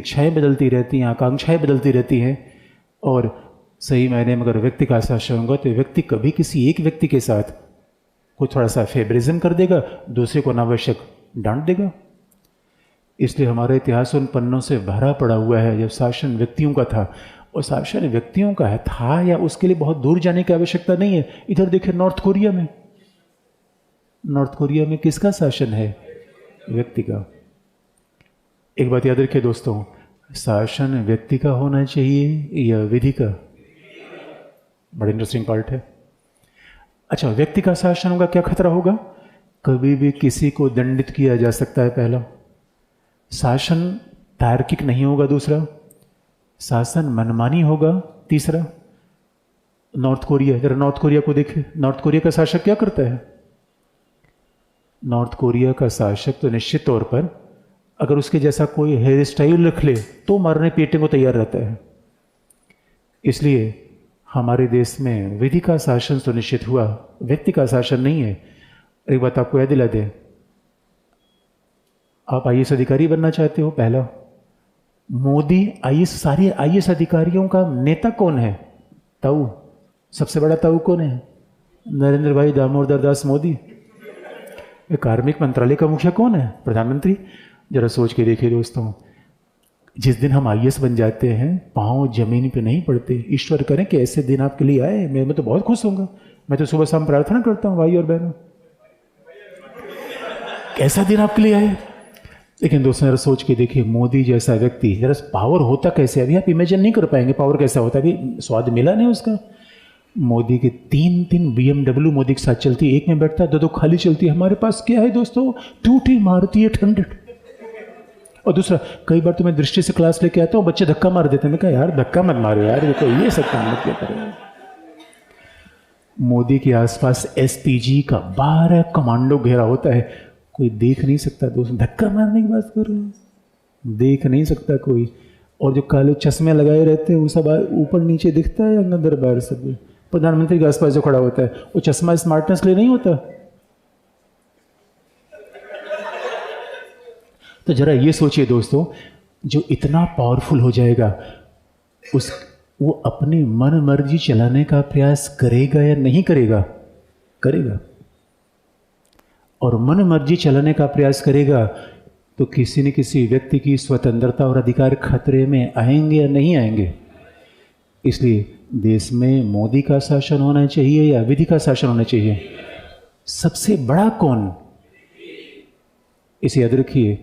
इच्छाएं बदलती रहती हैं, आकांक्षाएं बदलती रहती हैं। और सही मायने में अगर व्यक्ति का शासन होगा तो व्यक्ति कभी किसी एक व्यक्ति के साथ कोई थोड़ा सा फेवरिज्म कर देगा, दूसरे को अनावश्यक डांट देगा। इसलिए हमारा इतिहास उन पन्नों से भरा पड़ा हुआ है जब शासन व्यक्तियों का था। और शासन व्यक्तियों का है था या उसके लिए बहुत दूर जाने की आवश्यकता नहीं है। इधर देखिए नॉर्थ कोरिया में, नॉर्थ कोरिया में किसका शासन है? व्यक्ति का। एक बात याद रखिए दोस्तों, शासन व्यक्ति का होना चाहिए या विधि का? बड़ा इंटरेस्टिंग पार्ट है। अच्छा, व्यक्ति का शासन होगा, क्या खतरा होगा? कभी भी किसी को दंडित किया जा सकता है, पहला। शासन तार्किक नहीं होगा, दूसरा। शासन मनमानी होगा, तीसरा। नॉर्थ कोरिया, जरा नॉर्थ कोरिया को देखिए। नॉर्थ कोरिया का शासक क्या करता है? नॉर्थ कोरिया का शासक तो निश्चित तौर पर अगर उसके जैसा कोई हेयर स्टाइल रख ले तो मारने पीटने को तैयार रहता है। इसलिए हमारे देश में विधि का शासन सुनिश्चित हुआ, व्यक्ति का शासन नहीं है। एक बात आपको याद दिला दें, आप आईएएस अधिकारी बनना चाहते हो, पहला मोदी आईएएस, सारे आईएएस अधिकारियों का नेता कौन है? ताऊ। सबसे बड़ा ताऊ कौन है? नरेंद्र भाई दामोदर दास मोदी। कार्मिक मंत्रालय का मुखिया कौन है? प्रधानमंत्री। जरा सोच के देखिए दोस्तों, जिस दिन हम आईएएस बन जाते हैं पाँव जमीन पे नहीं पड़ते। ईश्वर करें कि ऐसे दिन आपके लिए आए, मैं तो बहुत खुश होऊंगा। मैं तो सुबह शाम प्रार्थना करता हूँ भाई और बहनों, ऐसा दिन आपके लिए आए। लेकिन दोस्तों जरा सोच के देखिए, मोदी जैसा व्यक्ति, जरा पावर होता कैसे? अभी आप इमेजिन नहीं कर पाएंगे पावर कैसा होता, अभी स्वाद मिला नहीं उसका। मोदी के तीन BMW मोदी के साथ चलती है, एक में बैठता है, दो खाली चलती है। हमारे पास क्या है दोस्तों? टूटी मारुति 800। और दूसरा, कई बार तो मैं दृष्टि से क्लास लेके आता हूँ, बच्चे धक्का मार देते हैं। मैं कहा यार धक्का मत मारो यार, ये तो ये सब काम मत क्या करें। मोदी के आसपास SPG का 12 कमांडो घेरा होता है, कोई देख नहीं सकता दोस्तों। धक्का मारने की बात कर रहे हैं, देख नहीं सकता कोई। और जो काले चश्मे लगाए रहते हैं वो सब ऊपर नीचे दिखता है, अंदर बाहर सब। प्रधानमंत्री के आसपास जो खड़ा होता है वो चश्मा स्मार्टनेस के लिए नहीं होता। तो जरा ये सोचिए दोस्तों, जो इतना पावरफुल हो जाएगा वो अपनी मन मर्जी चलाने का प्रयास करेगा या नहीं करेगा? करेगा। और मन मर्जी चलाने का प्रयास करेगा तो किसी न किसी व्यक्ति की स्वतंत्रता और अधिकार खतरे में आएंगे या नहीं आएंगे? इसलिए देश में मोदी का शासन होना चाहिए या विधि का शासन होना चाहिए? सबसे बड़ा कौन? इसे याद रखिए,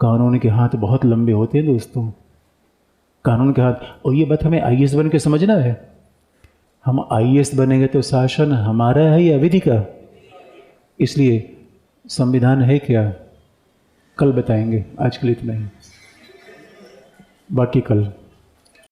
कानून के हाथ बहुत लंबे होते हैं दोस्तों, कानून के हाथ। और ये बात हमें आईएएस बन के समझना है। हम आईएएस बनेंगे तो शासन हमारा है या विधि का? इसलिए संविधान है क्या, कल बताएंगे। आज के लिए इतना ही, बाकी कल।